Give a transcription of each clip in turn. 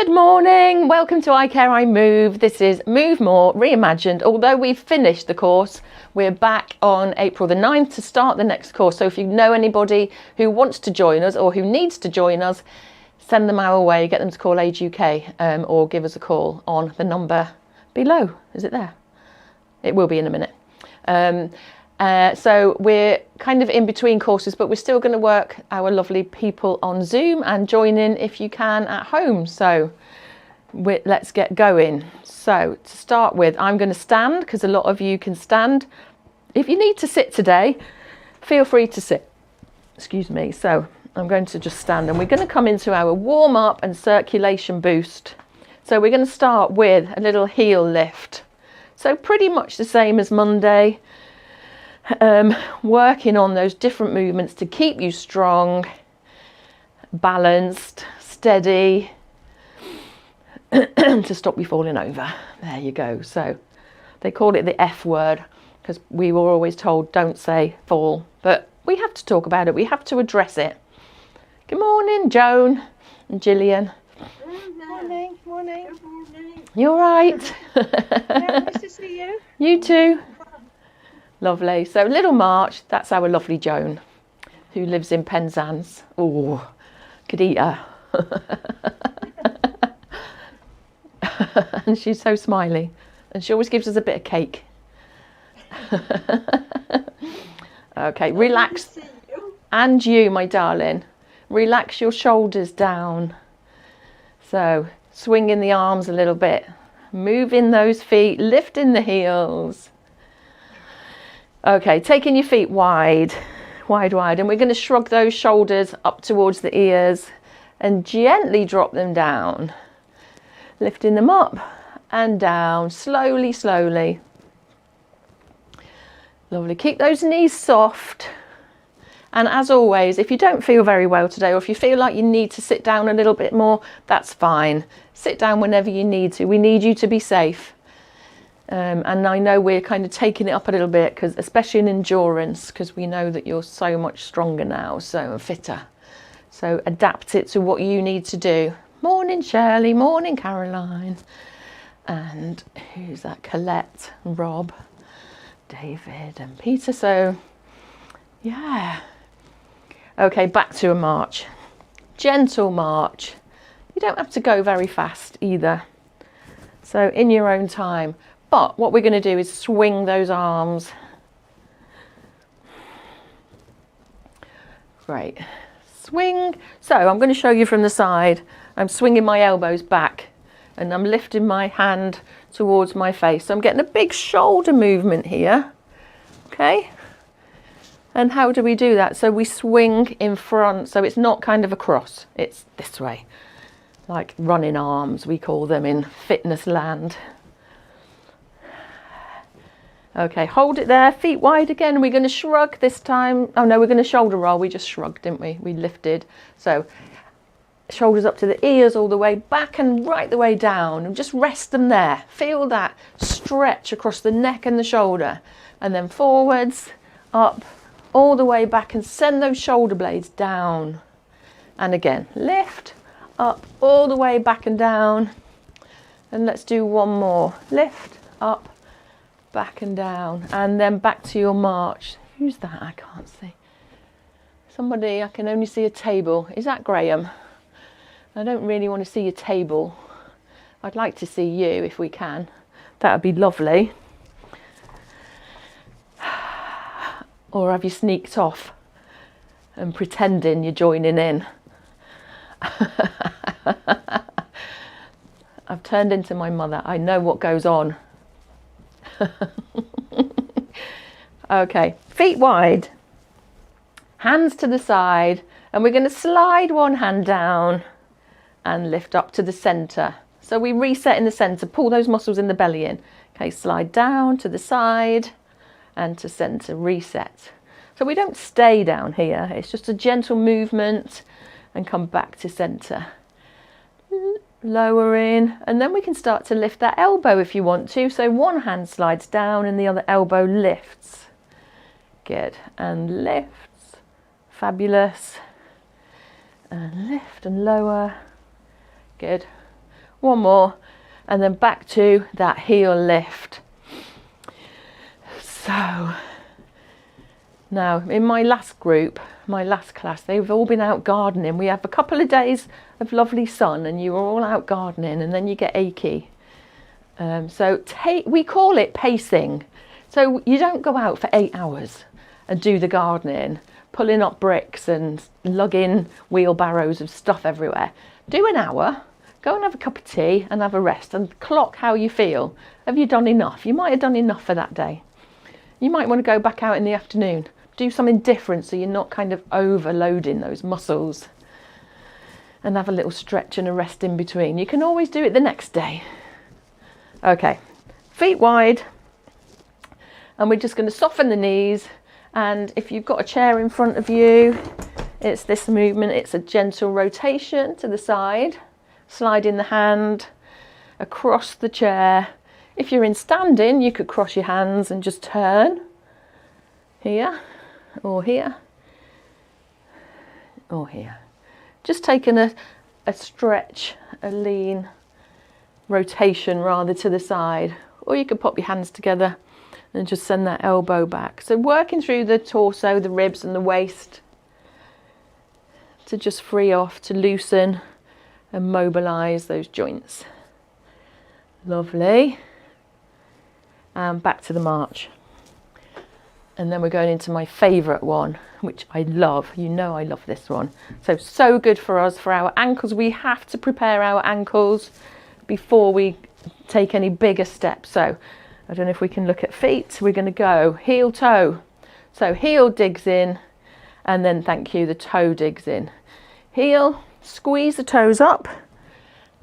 Good morning, welcome to iCare, iMove. This is Move More Reimagined. Although we've finished the course, we're back on April the 9th to start the next course. So if you know anybody who wants to join us or who needs to join us, send them our way, get them to call Age UK or give us a call on the number below. Is it there? It will be in a minute. So we're kind of in between courses, but we're still going to work our lovely people on Zoom and join in if you can at home. So let's get going. So to start with, I'm going to stand because a lot of you can stand. If you need to sit today, feel free to sit. Excuse me. So I'm going to just stand and we're going to come into our warm up and circulation boost. So we're going to start with a little heel lift. So pretty much the same as Monday. Working on those different movements to keep you strong, balanced, steady, to stop you falling over. There you go. So they call it the F word because we were always told don't say fall, but we have to talk about it. We have to address it. Good morning, Joan and Gillian. Morning. Morning. Good morning. You all right? Yeah, nice to see you. You too. Lovely. So little March, that's our lovely Joan, who lives in Penzance. Oh, could eat her. And she's so smiley. And she always gives us a bit of cake. Okay, relax. And you, my darling. Relax your shoulders down. So swinging the arms a little bit. Moving those feet, lifting the heels. Okay, taking your feet wide, and we're going to shrug those shoulders up towards the ears and gently drop them down, lifting them up and down, slowly, slowly. Lovely. Keep those knees soft. And as always, if you don't feel very well today, or if you feel like you need to sit down a little bit more, that's fine. Sit down whenever you need to. We need you to be safe. And I know we're kind of taking it up a little bit, because especially in endurance, because we know that you're so much stronger now, so fitter. So adapt it to what you need to do. Morning, Shirley. Morning, Caroline. And who's that? Colette, and Rob, David and Peter. So, yeah. Okay, back to a march. Gentle march. You don't have to go very fast either. So in your own time. But what we're going to do is swing those arms. Great. Swing. So I'm going to show you from the side. I'm swinging my elbows back and I'm lifting my hand towards my face. So I'm getting a big shoulder movement here. Okay. And how do we do that? So we swing in front. So it's not kind of across. It's this way. Like running arms, we call them in fitness land. Okay, hold it there, feet wide again. We're going to shrug this time. Oh no, we're going to shoulder roll. We just shrugged, didn't we? We lifted. So shoulders up to the ears all the way back and right the way down. And just rest them there. Feel that stretch across the neck and the shoulder. And then forwards, up, all the way back and send those shoulder blades down. And again, lift, up, all the way back and down. And let's do one more. Lift, up, back and down, and then back to your march. Who's that? I can't see. Somebody, I can only see a table. Is that Graham? I don't really want to see your table. I'd like to see you if we can. That would be lovely. Or have you sneaked off and pretending you're joining in? I've turned into my mother. I know what goes on. Okay, feet wide, hands to the side, and we're going to slide one hand down and lift up to the center. So we reset in the center, pull those muscles in the belly in. Okay, slide down to the side and to center, reset. So we don't stay down here, it's just a gentle movement and come back to center. Lower in, and then we can start to lift that elbow if you want to. So one hand slides down and the other elbow lifts. Good, and lifts. Fabulous. And lift and lower. Good. One more, and then back to that heel lift. So now in my last group, my last class, they've all been out gardening. We have a couple of days of lovely sun and you are all out gardening, and then you get achy. We call it pacing. So you don't go out for 8 hours and do the gardening, pulling up bricks and lugging wheelbarrows of stuff everywhere. Do an hour, go and have a cup of tea and have a rest, and clock how you feel. Have you done enough? You might have done enough for that day. You might want to go back out in the afternoon, do something different so you're not kind of overloading those muscles, and have a little stretch and a rest in between. You can always do it the next day. Okay, feet wide, and we're just going to soften the knees. And if you've got a chair in front of you, it's this movement. It's a gentle rotation to the side, sliding the hand across the chair. If you're in standing, you could cross your hands and just turn here or here or here. Just taking a stretch, a lean rotation rather to the side. Or you could pop your hands together and just send that elbow back. So working through the torso, the ribs and the waist to just free off, to loosen and mobilise those joints. Lovely. And back to the march. And then we're going into my favourite one, which I love. You know I love this one. So good for us, for our ankles. We have to prepare our ankles before we take any bigger steps. So I don't know if we can look at feet. We're going to go heel toe. So heel digs in, and then thank you, the toe digs in. Heel, squeeze the toes up,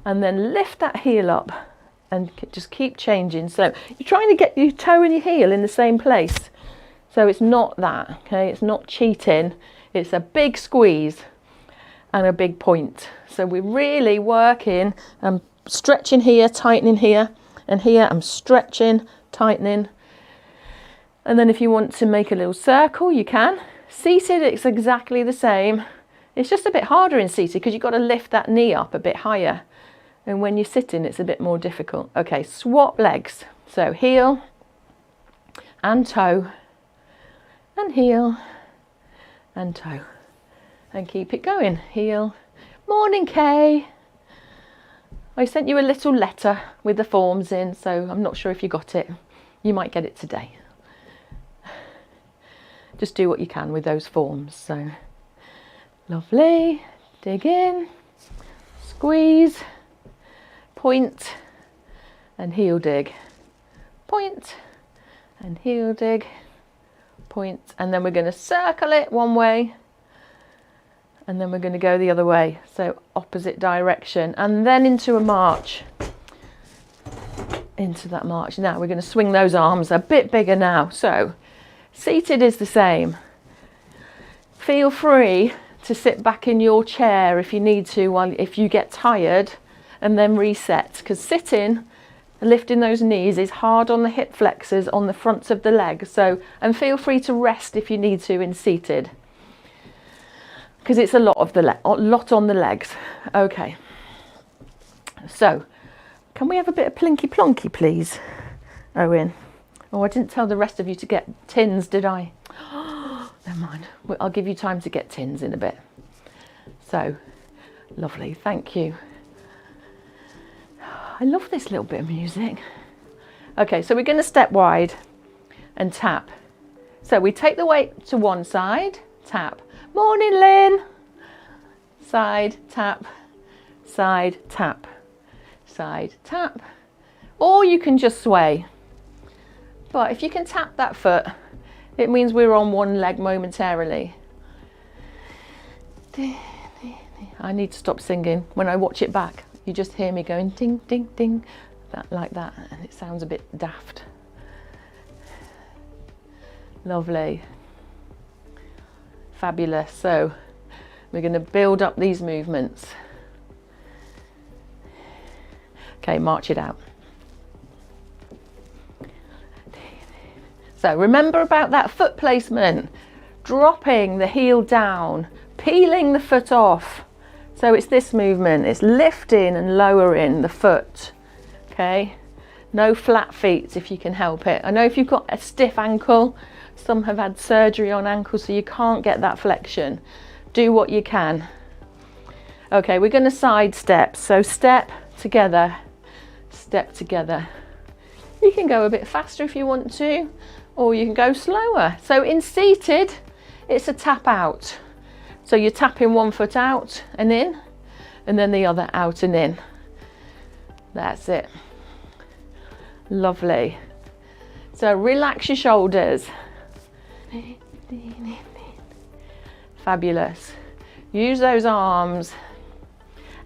and then lift that heel up and just keep changing. So you're trying to get your toe and your heel in the same place. So it's not that, okay? It's not cheating. It's a big squeeze and a big point. So we're really working. I'm stretching here, tightening here, and here I'm stretching, tightening. And then if you want to make a little circle, you can. Seated, it's exactly the same. It's just a bit harder in seated because you've got to lift that knee up a bit higher. And when you're sitting, it's a bit more difficult. Okay, swap legs. So heel and toe, and heel and toe. And keep it going. Heel. Morning, Kay. I sent you a little letter with the forms in, so I'm not sure if you got it. You might get it today. Just do what you can with those forms. So lovely. Dig in, squeeze, point and heel dig, point and heel dig, point, and then we're going to circle it one way, and then we're going to go the other way, so opposite direction, and then into a march, into that march. Now we're going to swing those arms a bit bigger now. So seated is the same. Feel free to sit back in your chair if you need to, if you get tired, and then reset, because sitting, lifting those knees is hard on the hip flexors on the fronts of the legs. So, and feel free to rest if you need to in seated, because it's a lot on the legs. Okay, so can we have a bit of plinky plonky, please, Owen? Oh, I didn't tell the rest of you to get tins, did I? Never mind. I'll give you time to get tins in a bit. So, lovely. Thank you. I love this little bit of music. Okay, so we're going to step wide and tap. So we take the weight to one side, tap. Morning, Lynn. Side, tap. Side, tap. Side, tap. Or you can just sway. But if you can tap that foot, it means we're on one leg momentarily. I need to stop singing. When I watch it back, you just hear me going ding, ding, ding, like that, and it sounds a bit daft. Lovely. Fabulous. So we're going to build up these movements. Okay, march it out. So remember about that foot placement, dropping the heel down, peeling the foot off, So it's this movement, it's lifting and lowering the foot, okay? No flat feet if you can help it. I know if you've got a stiff ankle, some have had surgery on ankles, so you can't get that flexion. Do what you can. Okay, we're going to side step. So step together, step together. You can go a bit faster if you want to, or you can go slower. So in seated, it's a tap out. So you're tapping one foot out and in, and then the other out and in. That's it. Lovely. So relax your shoulders. Fabulous. Use those arms.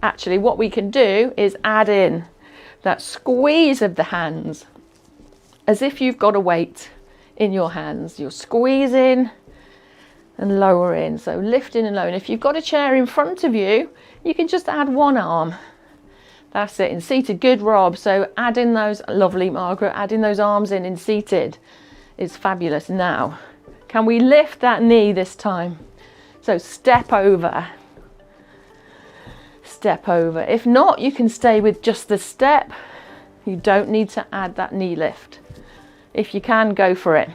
Actually, what we can do is add in that squeeze of the hands as if you've got a weight in your hands. You're squeezing and lowering, so lifting and lowering. If you've got a chair in front of you, you can just add one arm. That's it. In seated, good, Rob. So add in those, lovely Margaret, adding those arms in seated is fabulous. Now, can we lift that knee this time? So step over. Step over. If not, you can stay with just the step. You don't need to add that knee lift. If you can, go for it.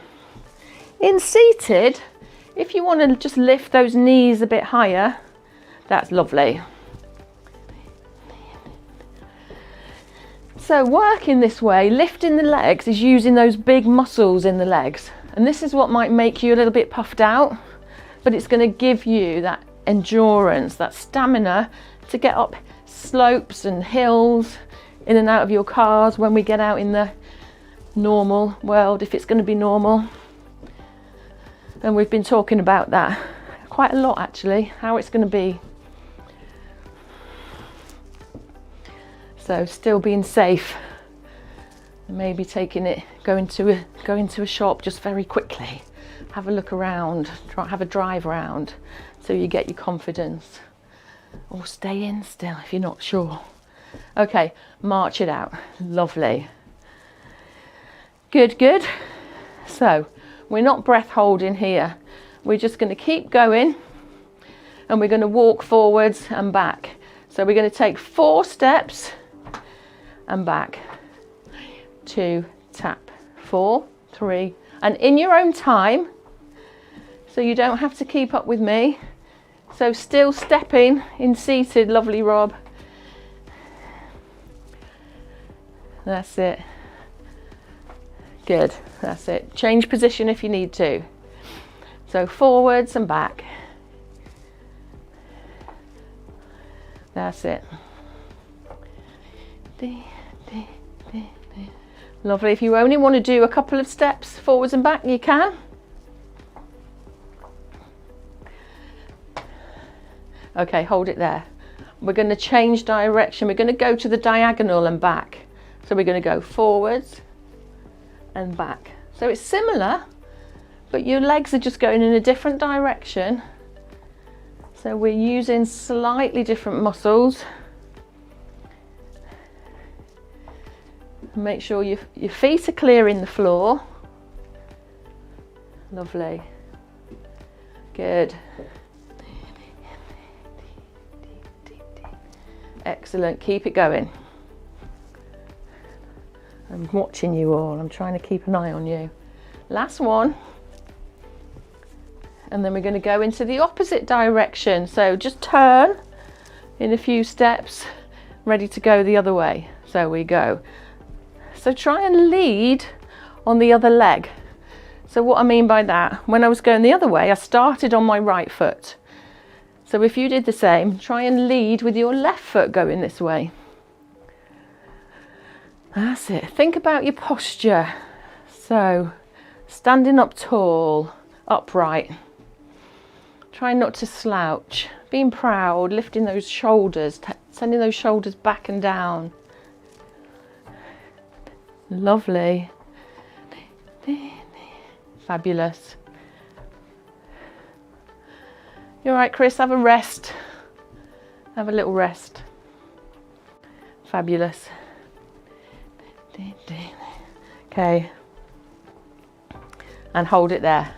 In seated, if you want to just lift those knees a bit higher, that's lovely. So working this way, lifting the legs is using those big muscles in the legs. And this is what might make you a little bit puffed out, but it's going to give you that endurance, that stamina to get up slopes and hills, in and out of your cars when we get out in the normal world, if it's going to be normal. And we've been talking about that quite a lot actually, how it's going to be. So still being safe, maybe taking it, going to a shop just very quickly, have a look around, have a drive around so you get your confidence, or stay in still if you're not sure. Okay, march it out. Lovely. Good, good. So we're not breath holding here. We're just going to keep going and we're going to walk forwards and back. So we're going to take 4 steps and back. 2, tap. 4, 3, and in your own time, so you don't have to keep up with me. So still stepping in seated, lovely Rob. That's it. Good, that's it. Change position if you need to. So forwards and back. That's it. Lovely. If you only want to do a couple of steps forwards and back, you can. Okay, hold it there. We're going to change direction. We're going to go to the diagonal and back. So we're going to go forwards and back. So it's similar, but your legs are just going in a different direction. So we're using slightly different muscles. Make sure your feet are clearing the floor. Lovely. Good. Excellent. Keep it going. I'm watching you all. I'm trying to keep an eye on you. Last one. And then we're going to go into the opposite direction. So just turn in a few steps, ready to go the other way. So we go. So try and lead on the other leg. So what I mean by that, when I was going the other way, I started on my right foot. So if you did the same, try and lead with your left foot going this way. That's it. Think about your posture. So standing up tall, upright. Try not to slouch. Being proud, lifting those shoulders, sending those shoulders back and down. Lovely. Fabulous. You're right, Chris, have a rest. Have a little rest. Fabulous. Okay. And hold it there.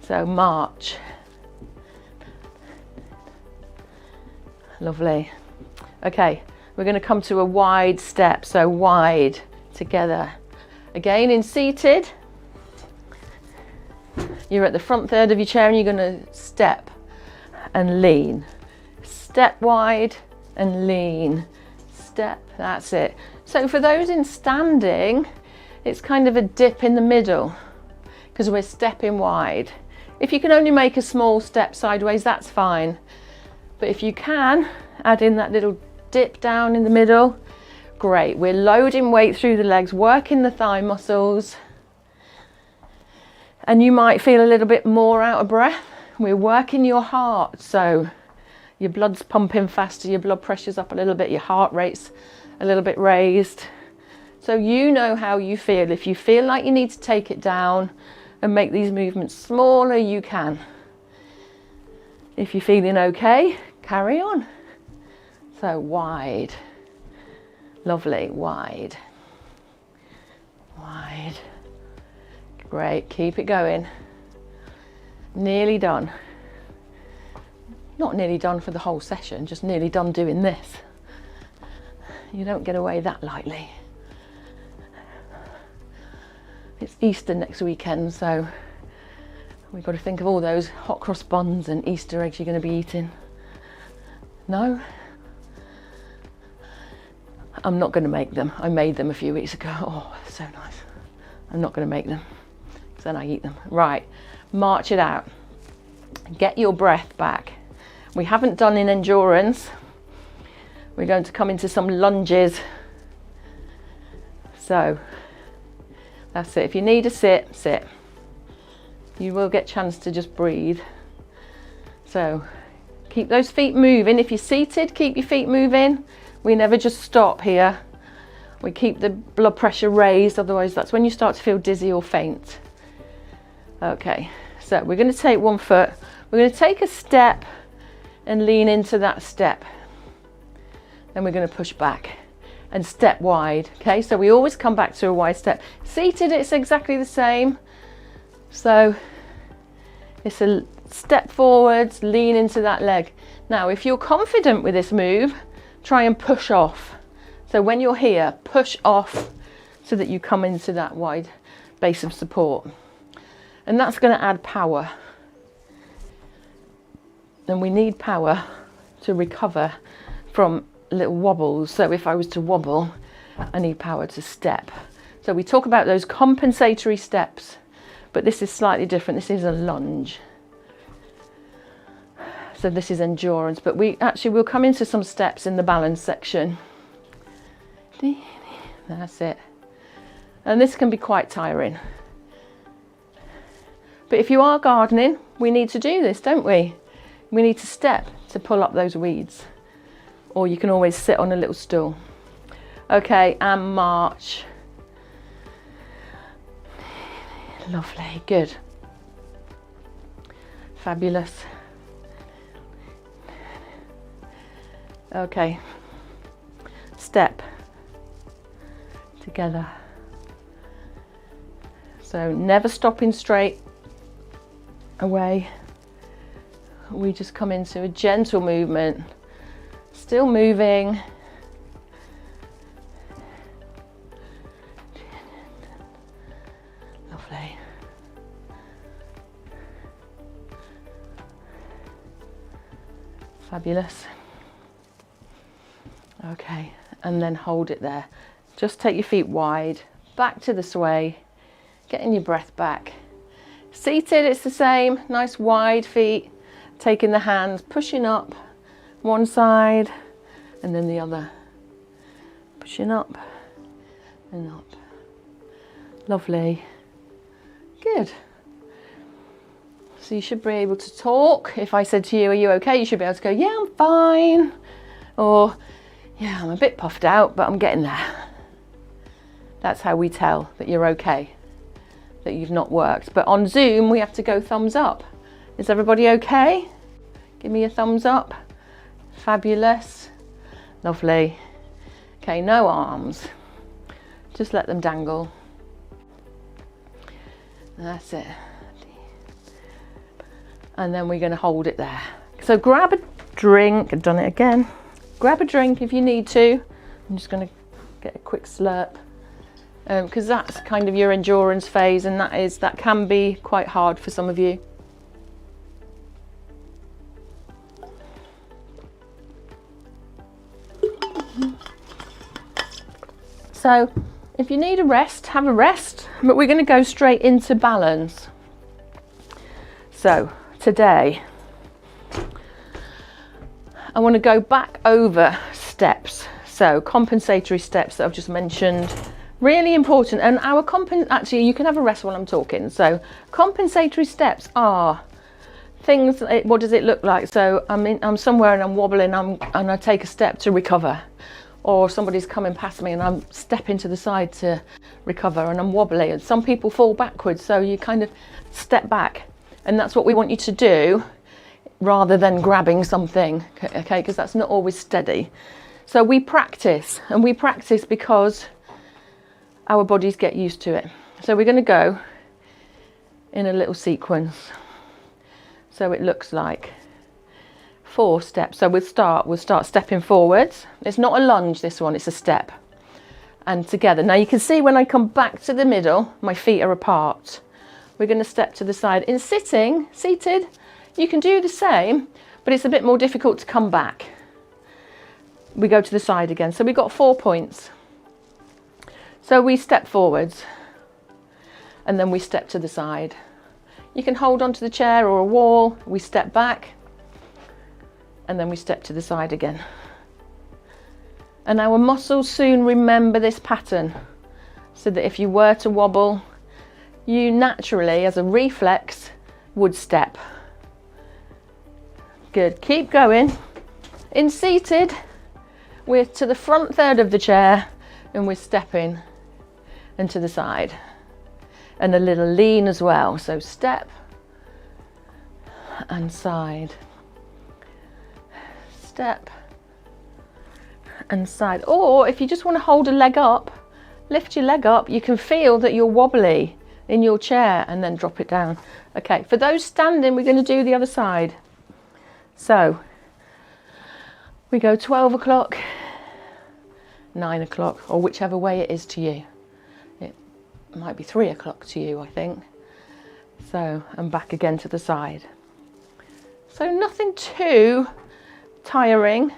So march. Lovely. Okay, we're going to come to a wide step, so wide together. Again, in seated, you're at the front third of your chair and you're going to step and lean. Step wide and lean. Step, that's it. So for those in standing, it's kind of a dip in the middle because we're stepping wide. If you can only make a small step sideways, that's fine. But if you can, add in that little dip down in the middle. Great, we're loading weight through the legs, working the thigh muscles. And you might feel a little bit more out of breath. We're working your heart, so your blood's pumping faster, your blood pressure's up a little bit, your heart rate's a little bit raised. So you know how you feel. If you feel like you need to take it down and make these movements smaller, you can. If you're feeling okay, carry on. So wide. Lovely, wide. Wide. Great, keep it going. Nearly done. Not nearly done for the whole session, just nearly done doing this. You don't get away that lightly. It's Easter next weekend, so we've got to think of all those hot cross buns and Easter eggs you're going to be eating. No? I'm not going to make them. I made them a few weeks ago. Oh, so nice. I'm not going to make them, because then I eat them. Right, march it out. Get your breath back. We haven't done in endurance. We're going to come into some lunges. So that's it. If you need a sit, sit. You will get a chance to just breathe. So keep those feet moving. If you're seated, keep your feet moving. We never just stop here. We keep the blood pressure raised, otherwise that's when you start to feel dizzy or faint. Okay, so we're going to take one foot. We're going to take a step and lean into that step. Then we're going to push back and step wide. Okay, so we always come back to a wide step. Seated, it's exactly the same. So it's a step forwards, lean into that leg. Now, if you're confident with this move, try and push off. So when you're here, push off so that you come into that wide base of support. And that's going to add power. And we need power to recover from little wobbles. So if I was to wobble, I need power to step. So we talk about those compensatory steps, but this is slightly different. This is a lunge. So this is endurance, but we'll come into some steps in the balance section. That's it. And this can be quite tiring. But if you are gardening, we need to do this, don't we? We need to step to pull up those weeds. Or you can always sit on a little stool. Okay, and march. Lovely, good. Fabulous. Okay, step together. So never stopping straight away. We just come into a gentle movement, still moving. Lovely. Fabulous. Okay, and then hold it there. Just take your feet wide, back to the sway, getting your breath back. Seated, it's the same, nice wide feet, taking the hands, pushing up one side and then the other. Pushing up and up. Lovely. Good. So you should be able to talk. If I said to you, are you okay? You should be able to go, yeah, I'm fine. Or, yeah, I'm a bit puffed out, but I'm getting there. That's how we tell that you're okay, that you've not worked. But on Zoom, we have to go thumbs up. Is everybody okay? Give me a thumbs up. Fabulous. Lovely. Okay, no arms. Just let them dangle. That's it. And then we're going to hold it there. So grab a drink. I've done it again. Grab a drink if you need to. I'm just going to get a quick slurp, because that's kind of your endurance phase, and that can be quite hard for some of you. So if you need a rest, have a rest, but we're going to go straight into balance. So today I want to go back over steps. So compensatory steps that I've just mentioned, really important. And actually you can have a rest while I'm talking. So compensatory steps are things, what does it look like? So I'm somewhere and I'm wobbling and I take a step to recover. Or somebody's coming past me and I'm stepping to the side to recover and I'm wobbly. And some people fall backwards, so you kind of step back. And that's what we want you to do rather than grabbing something, okay? Because that's not always steady. So we practice, and we practice because our bodies get used to it. So we're going to go in a little sequence. So it looks like 4 steps. So we'll start stepping forwards. It's not a lunge, this one, it's a step. And together. Now you can see when I come back to the middle, my feet are apart. We're going to step to the side. In seated, you can do the same, but it's a bit more difficult to come back. We go to the side again. So we've got 4 points. So we step forwards and then we step to the side. You can hold onto the chair or a wall. We step back and then we step to the side again. And our muscles soon remember this pattern, so that if you were to wobble, you naturally, as a reflex, would step. Good, keep going. In seated, we're to the front third of the chair and we're stepping and to the side. And a little lean as well, so step and side. Step and side. Or if you just want to hold a leg up, lift your leg up, you can feel that you're wobbly in your chair and then drop it down. Okay, for those standing, we're going to do the other side. So we go 12 o'clock, 9 o'clock, or whichever way it is to you. It might be 3 o'clock to you, I think. So, and back again to the side. So nothing too tiring.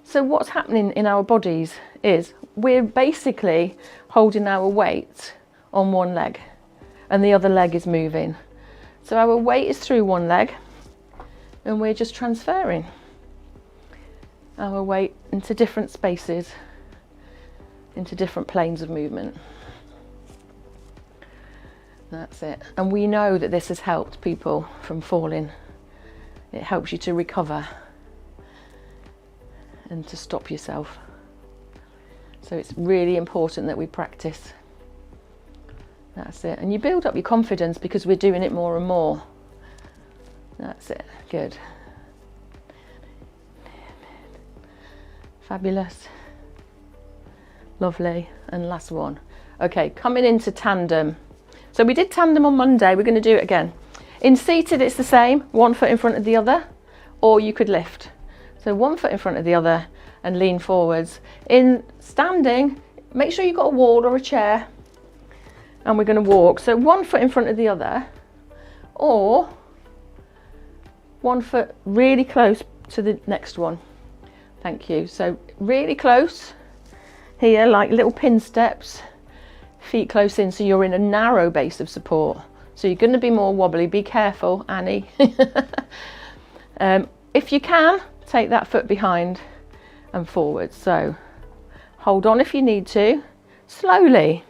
So what's happening in our bodies is we're basically holding our weight on one leg and the other leg is moving. So our weight is through one leg and we're just transferring our weight into different spaces, into different planes of movement. That's it. And we know that this has helped people from falling. It helps you to recover and to stop yourself. So it's really important that we practice. That's it. And you build up your confidence because we're doing it more and more. That's it. Good. Fabulous. Lovely. And last one. Okay, coming into tandem. So we did tandem on Monday. We're going to do it again. In seated, it's the same. 1 foot in front of the other, or you could lift. So 1 foot in front of the other and lean forwards. In standing, make sure you've got a wall or a chair. And we're going to walk. So 1 foot in front of the other, or 1 foot really close to the next one. Thank you. So really close here, like little pin steps, feet close in, so you're in a narrow base of support. So you're going to be more wobbly. Be careful, Annie. If you can, take that foot behind and forward. So hold on if you need to, slowly.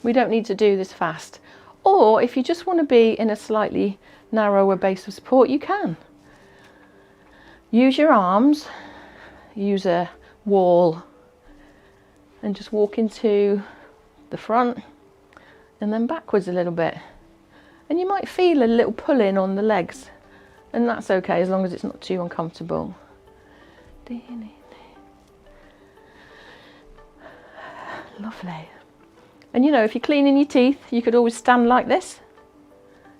We don't need to do this fast. Or if you just want to be in a slightly narrower base of support, you can. Use your arms, use a wall, and just walk into the front and then backwards a little bit. And you might feel a little pulling on the legs, and that's okay as long as it's not too uncomfortable. Lovely. And you know, if you're cleaning your teeth, you could always stand like this,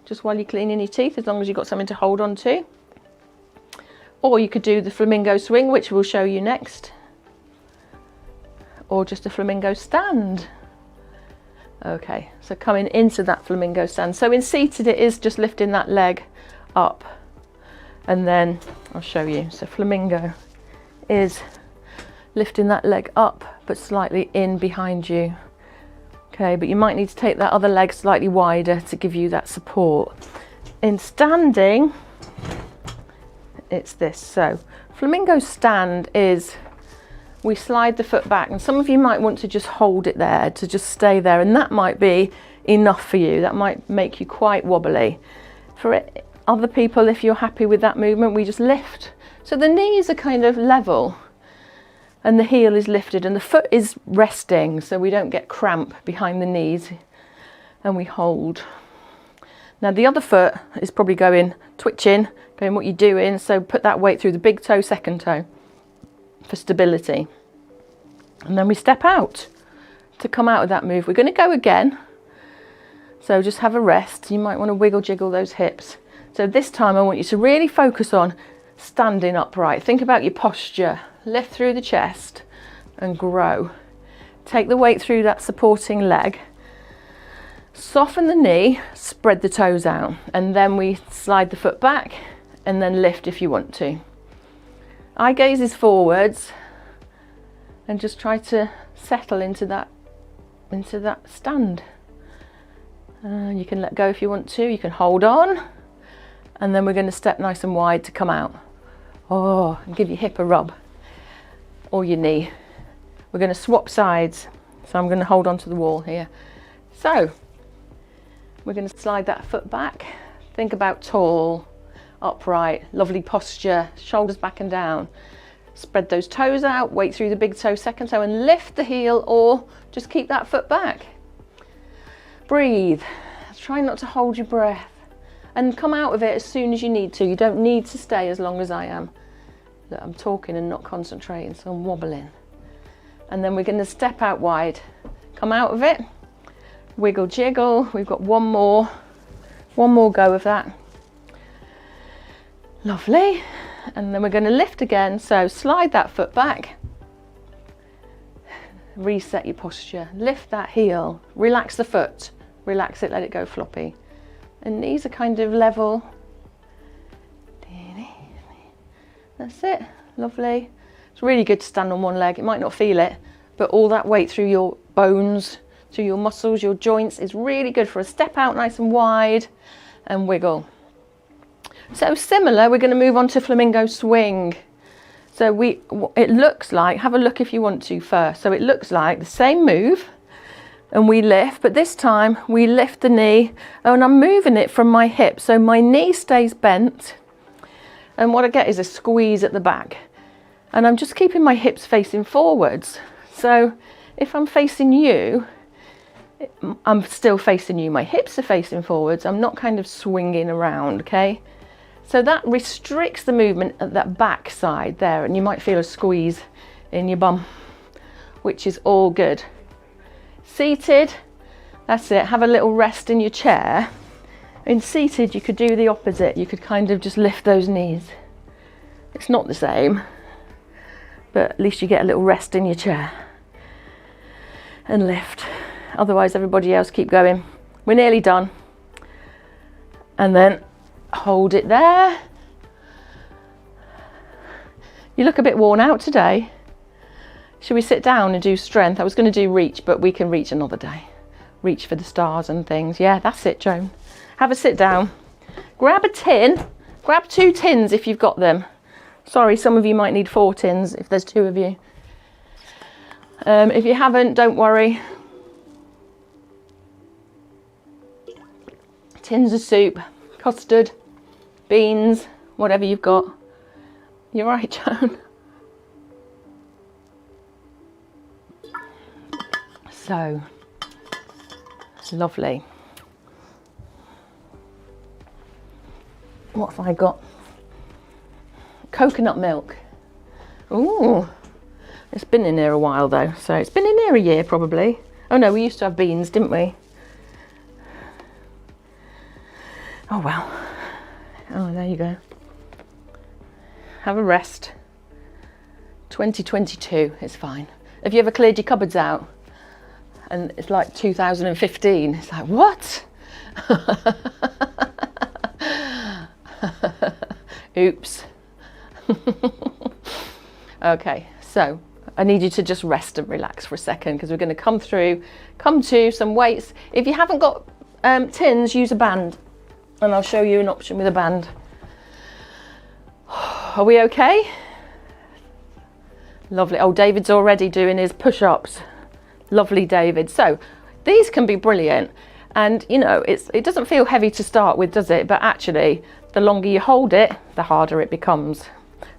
just while you're cleaning your teeth, as long as you've got something to hold on to. Or you could do the flamingo swing, which we'll show you next. Or just a flamingo stand. Okay, so coming into that flamingo stand. So in seated, it is just lifting that leg up. And then I'll show you. So flamingo is lifting that leg up, but slightly in behind you. Okay, but you might need to take that other leg slightly wider to give you that support. In standing, it's this. So flamingo stand is, we slide the foot back, and some of you might want to just hold it there, to just stay there, and that might be enough for you. That might make you quite wobbly. For other people, if you're happy with that movement, we just lift. So the knees are kind of level and the heel is lifted and the foot is resting, so we don't get cramp behind the knees, and we hold. Now the other foot is probably going, twitching, going what you're doing, so put that weight through the big toe, second toe for stability. And then we step out to come out of that move. We're going to go again, so just have a rest. You might want to wiggle jiggle those hips. So this time I want you to really focus on standing upright. Think about your posture. Lift through the chest and grow. Take the weight through that supporting leg. Soften the knee, spread the toes out, and then we slide the foot back and then lift if you want to. Eye gaze is forwards, and just try to settle into that stand. You can let go if you want to. You can hold on, and then we're going to step nice and wide to come out. Oh, and give your hip a rub, or your knee. We're going to swap sides, so I'm going to hold on to the wall here. So we're going to slide that foot back. Think about tall, upright, lovely posture, shoulders back and down. Spread those toes out, weight through the big toe, second toe, and lift the heel, or just keep that foot back. Breathe. Try not to hold your breath, and come out of it as soon as you need to. You don't need to stay as long as I am. Look, I'm talking and not concentrating, so I'm wobbling. And then we're going to step out wide. Come out of it. Wiggle jiggle. We've got one more go of that. Lovely. And then we're going to lift again. So slide that foot back. Reset your posture. Lift that heel. Relax the foot. Relax it, let it go floppy. And knees are kind of level. That's it. Lovely. It's really good to stand on one leg. It might not feel it, but all that weight through your bones, through your muscles, your joints is really good for a step out nice and wide and wiggle. So similar, we're going to move on to flamingo swing. So it looks like, have a look if you want to first. So it looks like the same move, and we lift, but this time we lift the knee, and I'm moving it from my hip, so my knee stays bent, and what I get is a squeeze at the back, and I'm just keeping my hips facing forwards. So if I'm facing you, I'm still facing you, my hips are facing forwards, I'm not kind of swinging around, okay? So that restricts the movement at that back side there, and you might feel a squeeze in your bum, which is all good. Seated, that's it, have a little rest in your chair. In seated, you could do the opposite. You could kind of just lift those knees. It's not the same, but at least you get a little rest in your chair. And lift. Otherwise, everybody else keep going. We're nearly done. And then hold it there. You look a bit worn out today. Should we sit down and do strength? I was going to do reach, but we can reach another day. Reach for the stars and things. Yeah, that's it, Joan. Have a sit down. Grab a tin. Grab 2 tins if you've got them. Sorry, some of you might need 4 tins if there's 2 of you. If you haven't, don't worry. Tins of soup, custard, beans, whatever you've got. You're right, Joan. So, lovely. What have I got? Coconut milk. Ooh, it's been in here a while though, so it's been in here a year probably. Oh no, we used to have beans, didn't we? Oh well. Oh, there you go. have a rest. 2022 is fine. Have you ever cleared your cupboards out and it's like 2015? It's like, what? Oops. Okay, so I need you to just rest and relax for a second, because we're going to come to some weights. If you haven't got tins, use a band, and I'll show you an option with a band. Are we okay? Lovely. Oh, David's already doing his push-ups. Lovely, David. So these can be brilliant, and you know, it doesn't feel heavy to start with, does it? But actually, the longer you hold it, the harder it becomes.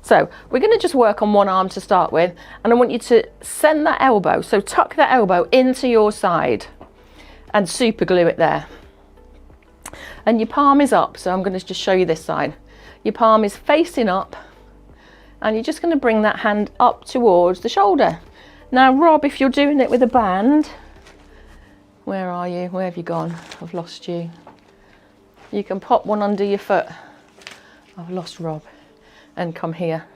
So we're going to just work on one arm to start with, and I want you to send that elbow, so tuck that elbow into your side and super glue it there. And your palm is up, so I'm going to just show you this side. Your palm is facing up, and you're just going to bring that hand up towards the shoulder. Now Rob, if you're doing it with a band, where are you? Where have you gone? I've lost you. You can pop one under your foot. I've lost Rob. And come here.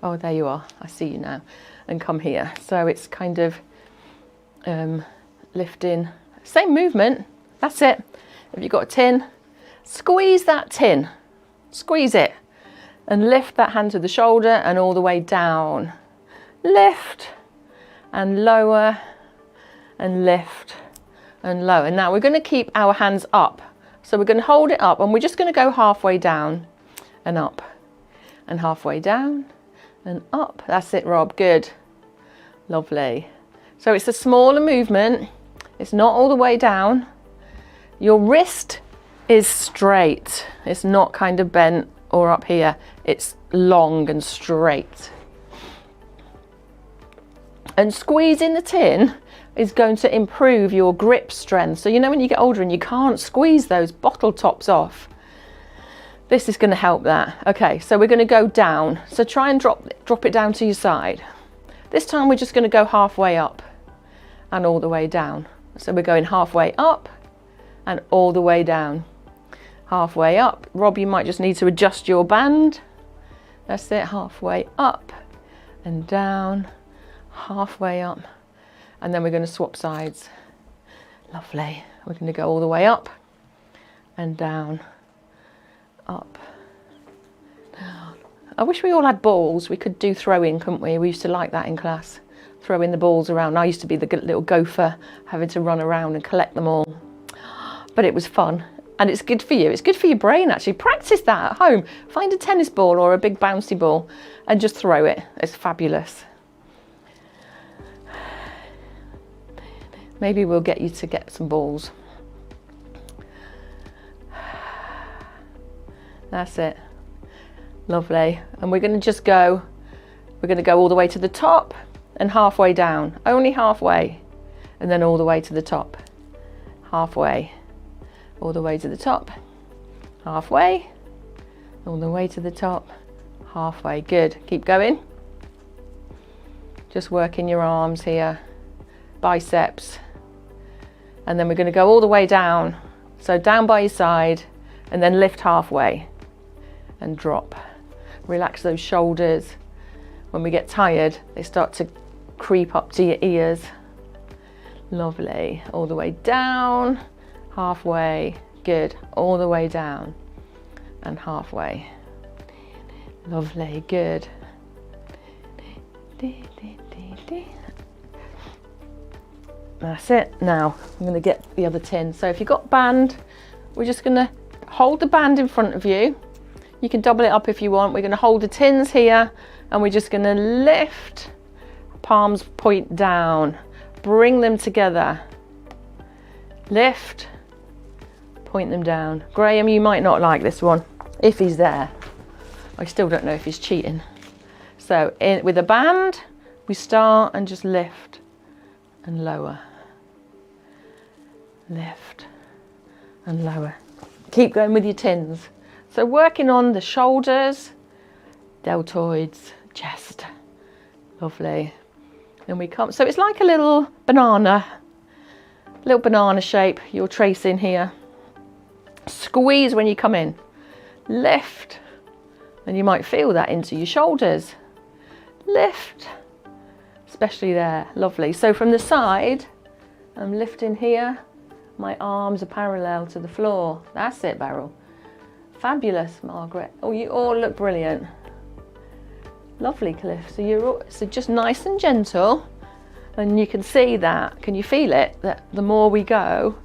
Oh, there you are. I see you now. And come here. So it's kind of lifting. Same movement. That's it. If you've got a tin, squeeze that tin. Squeeze it. And lift that hand to the shoulder and all the way down. Lift and lower and lift and lower. Now we're going to keep our hands up. So we're going to hold it up, and we're just going to go halfway down and up. And halfway down and up. That's it, Rob. Good. Lovely. So it's a smaller movement. It's not all the way down. Your wrist is straight. It's not kind of bent or up here. It's long and straight. And squeezing the tin is going to improve your grip strength. So you know when you get older and you can't squeeze those bottle tops off, this is going to help that. Okay, so we're going to go down. So try and drop it down to your side. This time we're just going to go halfway up and all the way down. So we're going halfway up and all the way down. Halfway up. Rob, you might just need to adjust your band. That's it, halfway up and down, halfway up. And then we're going to swap sides. Lovely. We're going to go all the way up and down. Up, down. I wish we all had balls. We could do throwing, couldn't we? We used to like that in class, throwing the balls around. I used to be the little gopher, having to run around and collect them all. But it was fun, and it's good for you. It's good for your brain, actually. Practice that at home. Find a tennis ball or a big bouncy ball and just throw it. It's fabulous. Maybe we'll get you to get some balls. That's it. Lovely. And we're going to just go, we're going to go all the way to the top and halfway down. Only halfway. And then all the way to the top. Halfway. All the way to the top. Halfway. All the way to the top. Halfway. Good. Keep going. Just working your arms here. Biceps. And then we're going to go all the way down. So down by your side and then lift halfway. And drop. Relax those shoulders. When we get tired, they start to creep up to your ears. Lovely. All the way down, halfway. Good. All the way down and halfway. Lovely. Good. That's it. Now I'm going to get the other tin. So if you've got band, we're just going to hold the band in front of you. You can double it up if you want. We're going to hold the tins here and we're just going to lift, palms point down, bring them together, lift, point them down. Graham, you might not like this one, if he's there. I still don't know if he's cheating. So with a band, we start and just lift and lower, lift and lower. Keep going with your tins. So working on the shoulders, deltoids, chest. Lovely. Then we come, so it's like a little banana shape you're tracing here. Squeeze when you come in. Lift And you might feel that into your shoulders. Lift, especially there, lovely. So from the side, I'm lifting here. My arms are parallel to the floor. That's it, Beryl. Fabulous, Margaret. Oh, you all look brilliant. Lovely, Cliff. So you're all, so just nice and gentle, and you can see that. Can you feel it? That the more we go,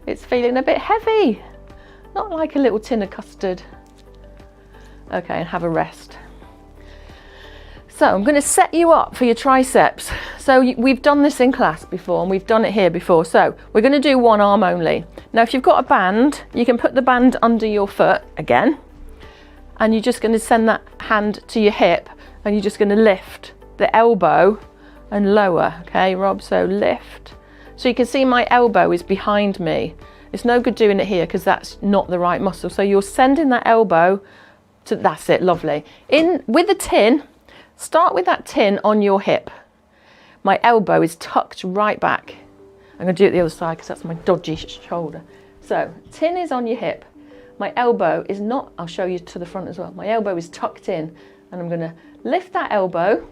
it's feeling a bit heavy. Not like a little tin of custard. Okay, and have a rest. So I'm going to set you up for your triceps. So we've done this in class before, and we've done it here before. So we're going to do one arm only. Now, if you've got a band, you can put the band under your foot again, and you're just going to send that hand to your hip, and you're just going to lift the elbow and lower. Okay, Rob, so lift. So you can see my elbow is behind me. It's no good doing it here because that's not the right muscle. So you're sending that elbow to, that's it, lovely. In with the tin, start with that tin on your hip. My elbow is tucked right back. I'm going to do it the other side because that's my dodgy shoulder. So tin is on your hip. My elbow is not, I'll show you to the front as well. My elbow is tucked in, and I'm going to lift that elbow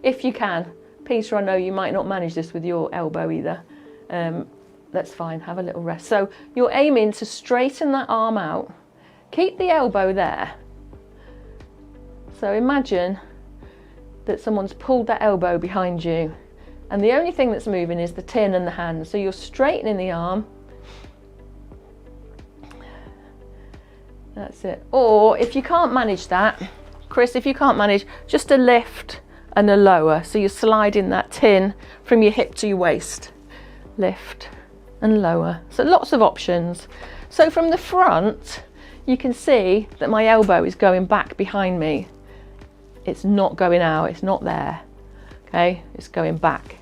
if you can. Peter, I know you might not manage this with your elbow either. That's fine, have a little rest. So you're aiming to straighten that arm out. Keep the elbow there. So imagine that someone's pulled that elbow behind you, and the only thing that's moving is the tin and the hand. So you're straightening the arm. That's it. Or if you can't manage that, Chris, if you can't manage, just a lift and a lower. So you're sliding that tin from your hip to your waist. Lift and lower. So lots of options. So from the front, you can see that my elbow is going back behind me. It's not going out, it's not there. Okay, it's going back.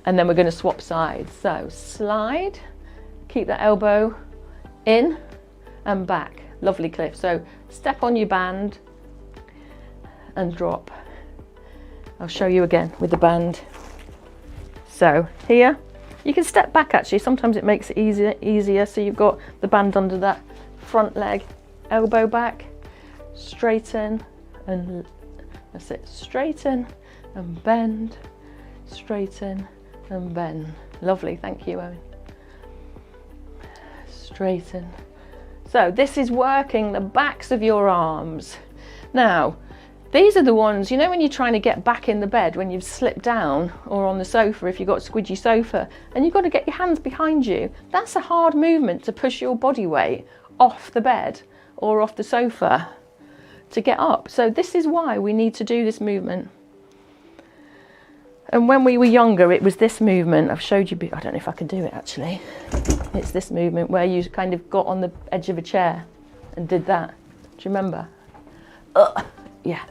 And then we're going to swap sides. So slide, keep that elbow in and back. Lovely, Cliff. So step on your band and drop. I'll show you again with the band. So here, you can step back actually. Sometimes it makes it easier. So you've got the band under that front leg, elbow back, straighten, and that's it. Straighten and bend, straighten and bend. Lovely, thank you, Owen. Straighten. So this is working the backs of your arms. Now, these are the ones, you know, when you're trying to get back in the bed, when you've slipped down, or on the sofa if you've got a squidgy sofa, and you've got to get your hands behind you. That's a hard movement to push your body weight off the bed or off the sofa to get up. So this is why we need to do this movement. And when we were younger, it was this movement. I've showed you, I don't know if I can do it actually. It's this movement where you kind of got on the edge of a chair and did that. Do you remember? Yeah,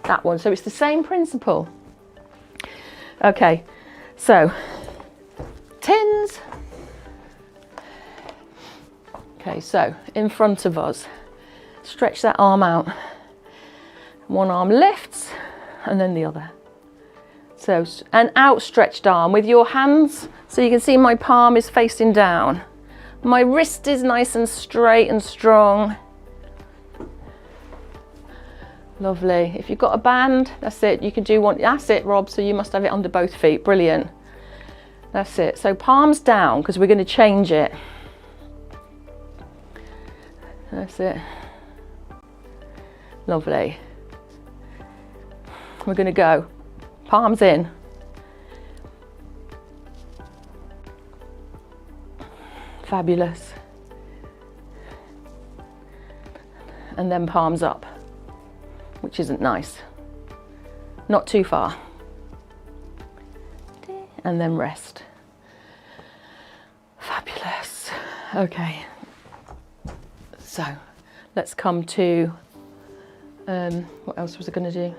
that one. So it's the same principle. Okay, so tins. Okay, so in front of us, stretch that arm out. One arm lifts and then the other. So an outstretched arm with your hands. So you can see my palm is facing down. My wrist is nice and straight and strong. Lovely. If you've got a band, that's it. You can do one. That's it, Rob. So you must have it under both feet. Brilliant. That's it. So palms down because we're going to change it. That's it. Lovely. We're going to go. Palms in. Fabulous. And then palms up, which isn't nice. Not too far. And then rest. Fabulous. Okay. So let's come to, what else was I going to do?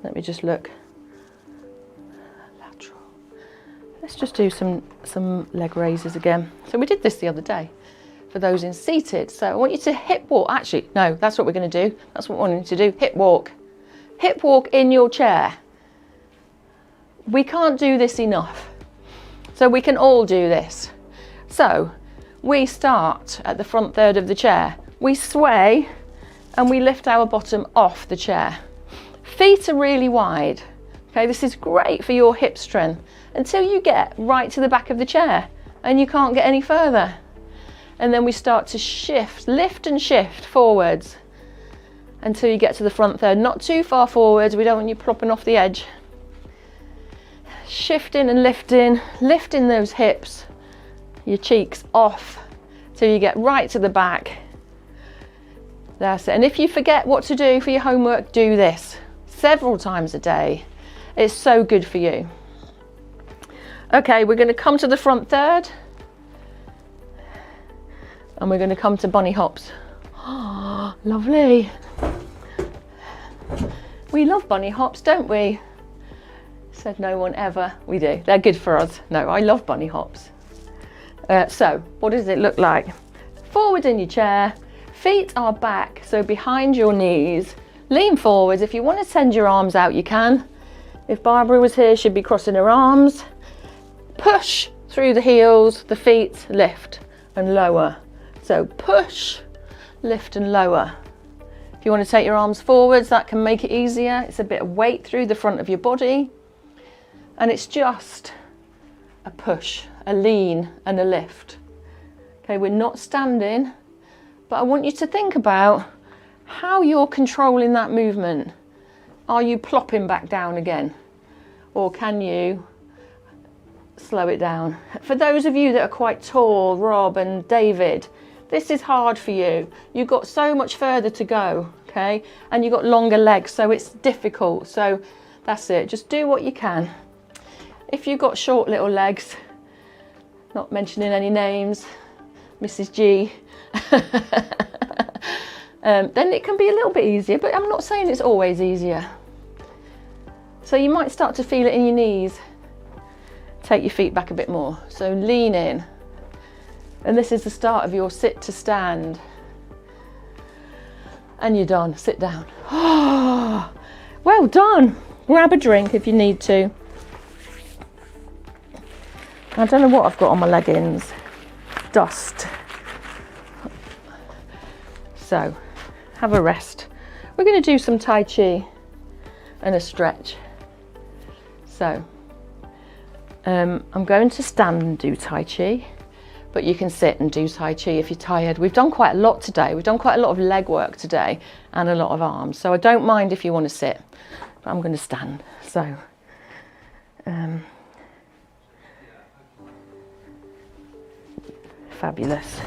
Let me just look. Lateral. Let's just do some leg raises again. So we did this the other day for those in seated. So I want you to hip walk. Actually, no, that's what we're going to do. That's what we want you to do. Hip walk. Hip walk in your chair. We can't do this enough. So we can all do this. So we start at the front third of the chair. We sway and we lift our bottom off the chair. Feet are really wide. Okay, this is great for your hip strength until you get right to the back of the chair and you can't get any further. And then we start to shift, lift and shift forwards until you get to the front third. Not too far forwards, we don't want you plopping off the edge. Shifting and lifting those hips, your cheeks off till you get right to the back. That's it. And if you forget what to do for your homework, do this several times a day. It's so good for you. Okay, we're going to come to the front third and we're going to come to bunny hops. Oh, lovely. We love bunny hops, don't we? Said no one ever. We do. They're good for us. No, I love bunny hops. So what does it look like? Forward in your chair, feet are back, so behind your knees. Lean forward. If you want to send your arms out, you can. If Barbara was here, she'd be crossing her arms. Push through the heels, the feet, lift and lower. So push, lift and lower. If you want to take your arms forwards, that can make it easier. It's a bit of weight through the front of your body. And it's just a push, a lean and a lift. Okay, we're not standing, but I want you to think about how you're controlling that movement. Are you plopping back down again? Or can you slow it down? For those of you that are quite tall, Rob and David, this is hard for you. You've got so much further to go, okay? And you've got longer legs, so it's difficult. So that's it, just do what you can. If you've got short little legs, not mentioning any names, Mrs. G, then it can be a little bit easier, but I'm not saying it's always easier. So you might start to feel it in your knees. Take your feet back a bit more. So lean in. And this is the start of your sit to stand. And you're done. Sit down. Oh, well done. Grab a drink if you need to. I don't know what I've got on my leggings. Dust. So, have a rest. We're going to do some Tai Chi and a stretch. So, I'm going to stand and do Tai Chi, but you can sit and do Tai Chi if you're tired. We've done quite a lot today. We've done quite a lot of leg work today and a lot of arms. So I don't mind if you want to sit, but I'm going to stand. So, fabulous.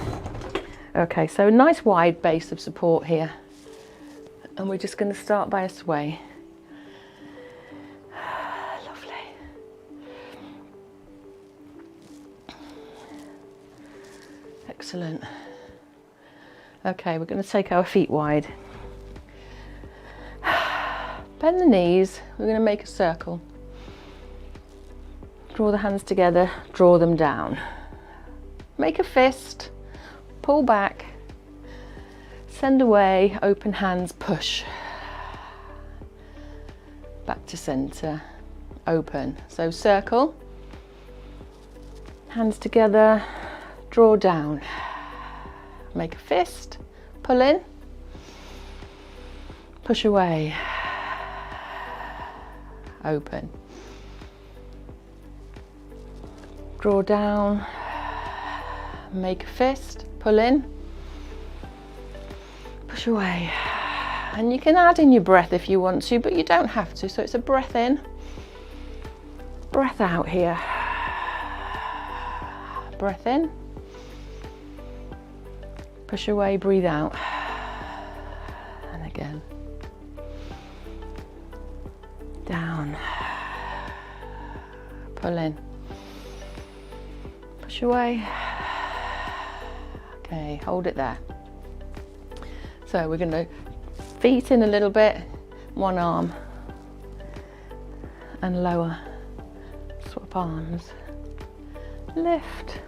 Okay, so a nice wide base of support here. And we're just going to start by a sway. Lovely. Excellent. Okay, we're going to take our feet wide. Bend the knees. We're going to make a circle. Draw the hands together, draw them down. Make a fist, pull back, send away, open hands, push. Back to center, open. So circle, hands together, draw down. Make a fist, pull in, push away, open. Draw down. Make a fist, pull in, push away. And you can add in your breath if you want to, but you don't have to. So it's a breath in, breath out here. Breath in, push away, breathe out. And again. Down, pull in, push away. Okay, hold it there. So we're going to feet in a little bit, one arm and lower, swap arms, lift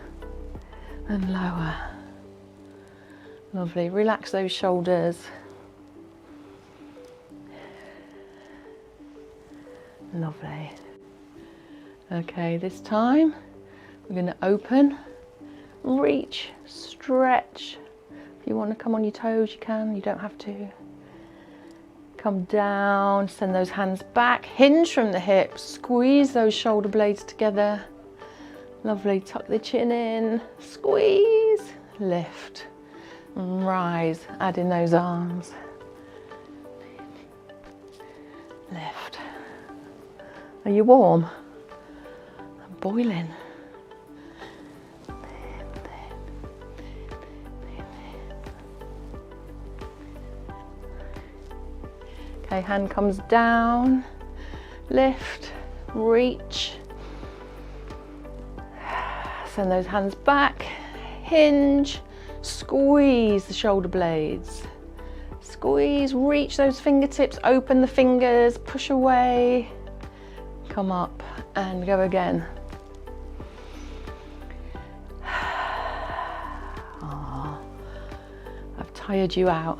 and lower. Lovely, relax those shoulders. Lovely. Okay, this time we're going to open, reach, stretch. If you want to come on your toes, you can, you don't have to. Come down, send those hands back, hinge from the hips, squeeze those shoulder blades together. Lovely, tuck the chin in, squeeze, lift, and rise, add in those arms. Lift. Are you warm? I'm boiling. Okay, hand comes down, lift, reach. Send those hands back, hinge, squeeze the shoulder blades. Squeeze, reach those fingertips, open the fingers, push away, come up and go again. Oh, I've tired you out.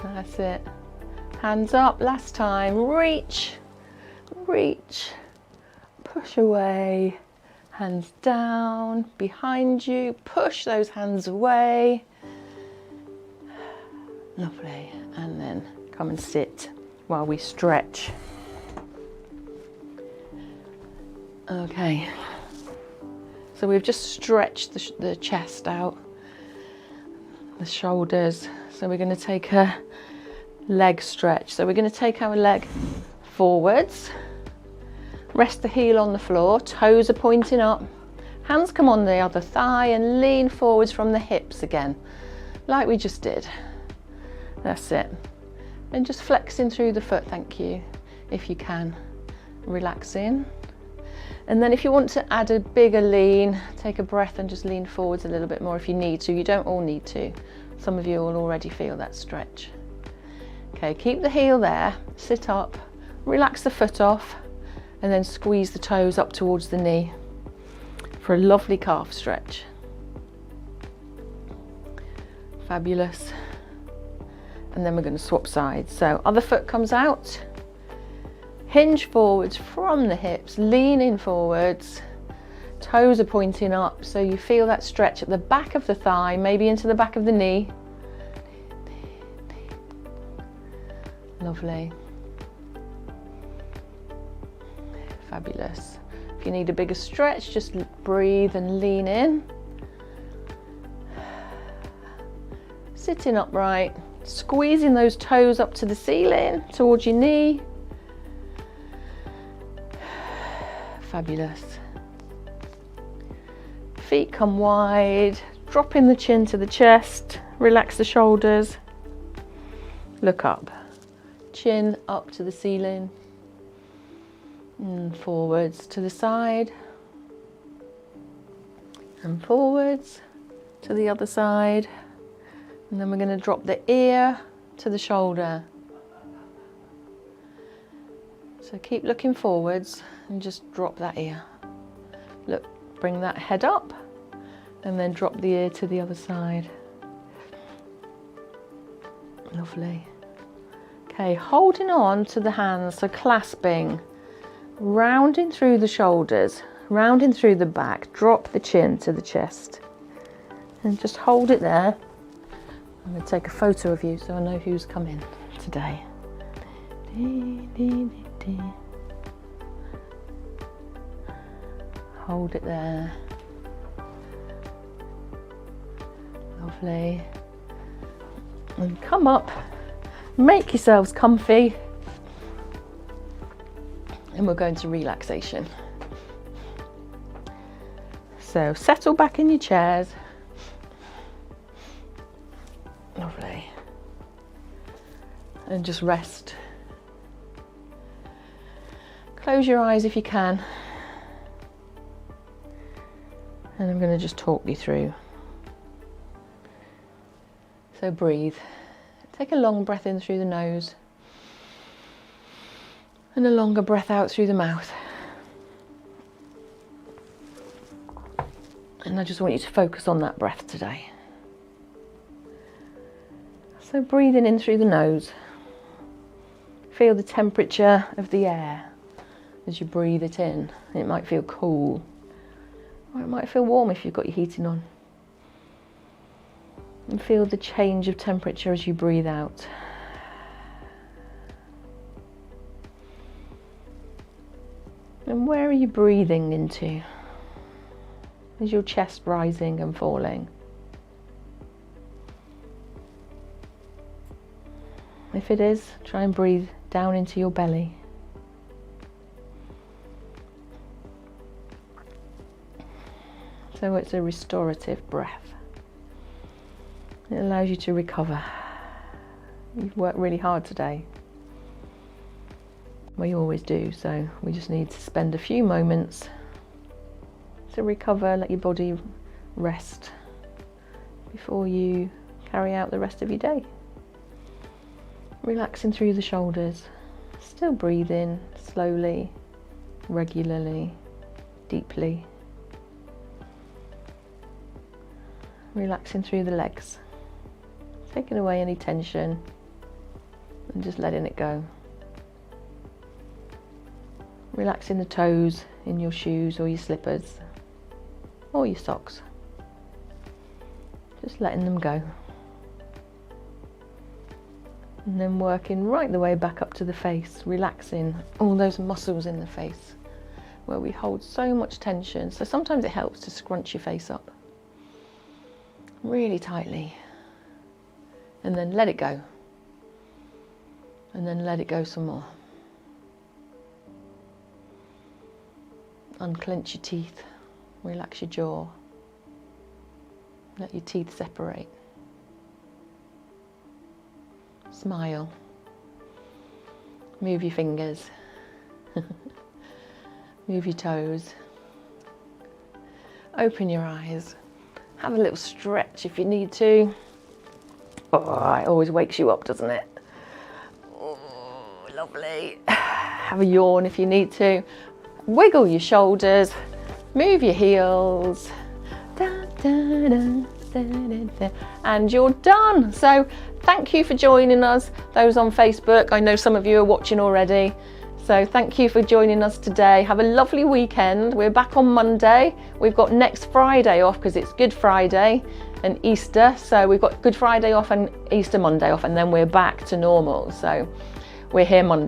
That's it. Hands up, last time, reach, reach, push away. Hands down, behind you, push those hands away. Lovely, and then come and sit while we stretch. Okay, so we've just stretched the chest out, the shoulders. So we're going to take a leg stretch. So we're going to take our leg forwards. Rest the heel on the floor, toes are pointing up, hands come on the other thigh and lean forwards from the hips again, like we just did. That's it. And just flexing through the foot, thank you, if you can. Relaxing. And then if you want to add a bigger lean, take a breath and just lean forwards a little bit more if you need to. You don't all need to. Some of you will already feel that stretch. Okay, keep the heel there, sit up, relax the foot off, and then squeeze the toes up towards the knee for a lovely calf stretch. Fabulous. And then we're going to swap sides. So other foot comes out, hinge forwards from the hips, lean in forwards, toes are pointing up, so you feel that stretch at the back of the thigh, maybe into the back of the knee. Lovely. Fabulous. If you need a bigger stretch, just breathe and lean in. Sitting upright, squeezing those toes up to the ceiling, towards your knee. Fabulous. Feet come wide, dropping the chin to the chest, relax the shoulders. Look up, chin up to the ceiling. And forwards to the side and forwards to the other side, and then we're going to drop the ear to the shoulder. So keep looking forwards and just drop that ear. Look, bring that head up and then drop the ear to the other side. Lovely. Okay, holding on to the hands, so clasping. Rounding through the shoulders, rounding through the back, drop the chin to the chest and just hold it there. I'm going to take a photo of you so I know who's coming today. Hold it there. Lovely. And come up, make yourselves comfy. And we'll go into relaxation. So settle back in your chairs. Lovely. And just rest. Close your eyes if you can. And I'm going to just talk you through. So breathe. Take a long breath in through the nose. And a longer breath out through the mouth. And I just want you to focus on that breath today. So breathing in through the nose. Feel the temperature of the air as you breathe it in. It might feel cool, or it might feel warm if you've got your heating on. And feel the change of temperature as you breathe out. And where are you breathing into? Is your chest rising and falling? If it is, try and breathe down into your belly. So it's a restorative breath. It allows you to recover. You've worked really hard today. We always do, so we just need to spend a few moments to recover, let your body rest before you carry out the rest of your day. Relaxing through the shoulders, still breathing slowly, regularly, deeply. Relaxing through the legs, taking away any tension and just letting it go. Relaxing the toes in your shoes or your slippers or your socks. Just letting them go. And then working right the way back up to the face, relaxing all those muscles in the face where we hold so much tension. So sometimes it helps to scrunch your face up really tightly and then let it go. And then let it go some more. Unclench your teeth, relax your jaw, let your teeth separate. Smile, move your fingers, move your toes, open your eyes, have a little stretch if you need to. Oh, it always wakes you up, doesn't it? Oh, lovely. Have a yawn if you need to. Wiggle your shoulders, move your heels, and you're done. So thank you for joining us, those on Facebook. I know some of you are watching already. So thank you for joining us today. Have a lovely weekend. We're back on Monday. We've got next Friday off because it's Good Friday and Easter. So we've got Good Friday off and Easter Monday off, and then we're back to normal. So we're here Monday.